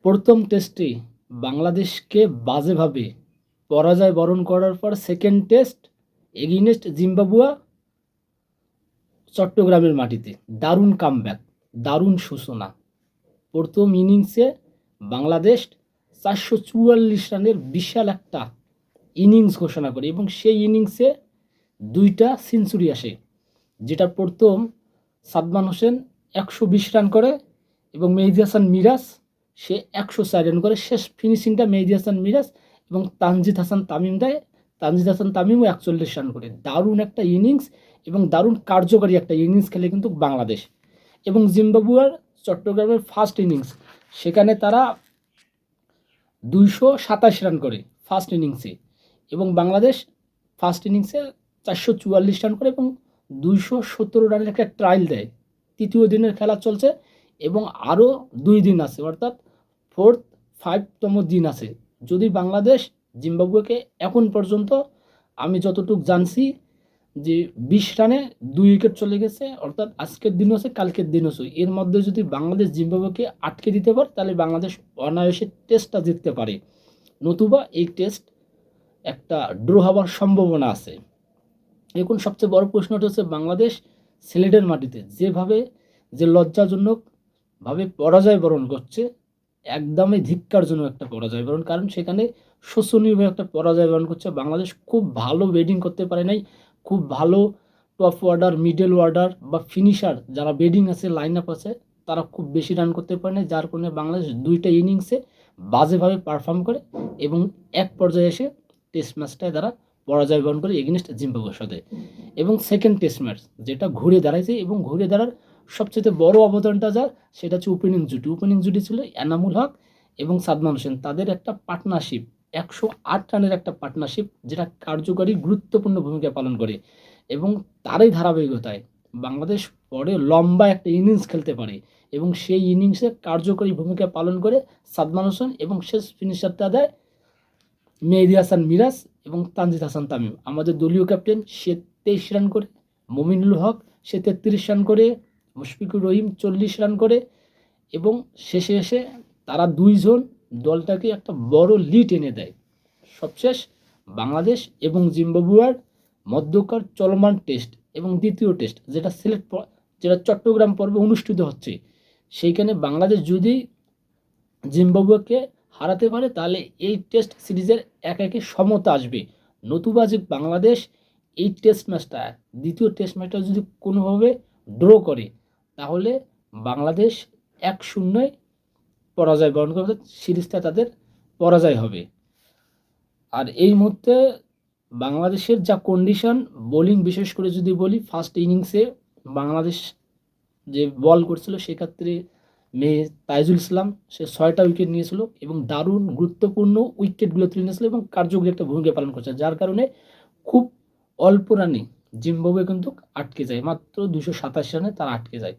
প্রথম টেস্টে বাংলাদেশকে বাজেভাবে পরাজয় বরণ করার পর সেকেন্ড টেস্ট এগেইনস্ট জিম্বাবুয়ে চট্টগ্রামের মাটিতে দারুণ কামব্যাক, দারুণ সূচনা। প্রথম ইনিংসে বাংলাদেশ 444 রানের বিশাল একটা ইনিংস ঘোষণা করে এবং সেই ইনিংসে 2টা সেঞ্চুরি আসে। যেটা প্রথম সাদমান হোসেন 120 রান করে এবং মেহেদী হাসান মিরাজ সে 104 রান করে। শেষ ফিনিশিংটা মেহেদী হাসান মিরাজ এবং তানজিদ হাসান তামিম দেয়। তানজিদ হাসান তামিমও 41 রান করে। দারুণ একটা ইনিংস এবং দারুণ কার্যকরী একটা ইনিংস খেলে কিন্তু বাংলাদেশ। এবং জিম্বাবুয়ের চট্টগ্রামের ফার্স্ট ইনিংস, সেখানে তারা 227 রান করে ফার্স্ট ইনিংসে এবং বাংলাদেশ ফার্স্ট ইনিংসে 444 রান করে এবং 217 রানের একটা ট্রায়াল দেয়। তৃতীয় দিনের খেলা চলছে এবং আরও 2 দিন আছে, অর্থাৎ 4th 5তম দিন আছে। যদি বাংলাদেশ জিম্বাবুয়েকে এখন পর্যন্ত আমি যতটুকু জানছি যে 20 রানে 2 উইকেট চলে গেছে, অর্থাৎ আজকের দিন আছে কালকের দিন আছে, এর মধ্যে যদি বাংলাদেশ জিম্বাবুয়েকে আটকে দিতে পারে তাহলে বাংলাদেশ অনায়াসে টেস্টটা জিততে পারে, নতুবা এই টেস্ট একটা ড্র হওয়ার সম্ভাবনা আছে। এখন সবচেয়ে বড় প্রশ্নটা হচ্ছে বাংলাদেশ সিলেটের মাটিতে যে লজ্জাজনকভাবে পরাজয় বরণ করছে, একদমই ধিক্কারজনক একটা পরাজয় বরণ। কারণ সেখানে শোচনীয়ভাবে একটা পরাজয় বরণ করছে বাংলাদেশ। খুব ভালো ব্যাটিং করতে পারে নাই, খুব ভালো টপ অর্ডার, মিডল অর্ডার বা ফিনিশার যারা ব্যাটিং আছে, লাইন আপ আছে, তারা খুব বেশি রান করতে পারে নাই, যার কারণে বাংলাদেশ 2টা ইনিংসে বাজেভাবে পারফর্ম করে এবং এক পর্যায়ে এসে টেস্ট ম্যাচটায় তারা পরাজয় বরণ করে এগেইনস্ট জিম্বাবুয়ের সাথে। এবং সেকেন্ড টেস্ট ম্যাচ যেটা ঘুরে দাঁড়াইছে এবং ঘুরে দাঁড়ার সবচেয়ে বড় অবদানটা যা, সেটা হচ্ছে ওপেনিং জুটি ছিল এনামুল হক এবং সাদমান হোসেন। তাদের একটা পার্টনারশিপ, 108 রানের একটা পার্টনারশিপ, যেটা কার্যকরী গুরুত্বপূর্ণ ভূমিকা পালন করে এবং তারই ধারাবাহিকতায় বাংলাদেশ পরে লম্বা একটা ইনিংস খেলতে পারে এবং সেই ইনিংসে কার্যকরী ভূমিকা পালন করে সাদমান হোসেন এবং শেষ ফিনিশারটা দেয় মেহেদী হাসান মিরাজ এবং তানজিদ হাসান তামিম। আমাদের দলীয় ক্যাপ্টেন সে 23 রান করে, মমিনুল হক সে 33 রান করে, মুশফিকুর রহিম 40 রান করে এবং শেষে এসে তারা 2 জন দলটাকে একটা বড় লিড এনে দেয়। সবশেষ বাংলাদেশ এবং জিম্বাবুয়ের মধ্যকার চলমান টেস্ট এবং দ্বিতীয় টেস্ট যেটা চট্টগ্রাম পর্বে অনুষ্ঠিত হচ্ছে, সেইখানে বাংলাদেশ যদি জিম্বাবুয়েকে হারাতে পারে তাহলে এই টেস্ট সিরিজের একে সমতা আসবে, নতুবা যে বাংলাদেশ এই টেস্ট ম্যাচটা, দ্বিতীয় টেস্ট ম্যাচটা যদি কোনোভাবে ড্র করে তাহলে বাংলাদেশ 1-0 পরাজয় বরণ করবে, সিরিজটা তাদের পরাজয় হবে। আর এই মুহূর্তে বাংলাদেশের যা কন্ডিশন, বোলিং বিশেষ করে যদি বলি, ফার্স্ট ইনিংসে বাংলাদেশ যে বল করছিল সেক্ষেত্রে তাইজুল ইসলাম সে 6টা উইকেট নিয়েছিল এবং দারুণ গুরুত্বপূর্ণ উইকেটগুলো তুলে নিয়েছিল এবং কার্যকরী একটা ভূমিকা পালন করছে, যার কারণে খুব অল্প রানে জিম্বাবুয়ে কিন্তু আটকে যায়, মাত্র 227 রানে তারা আটকে যায়।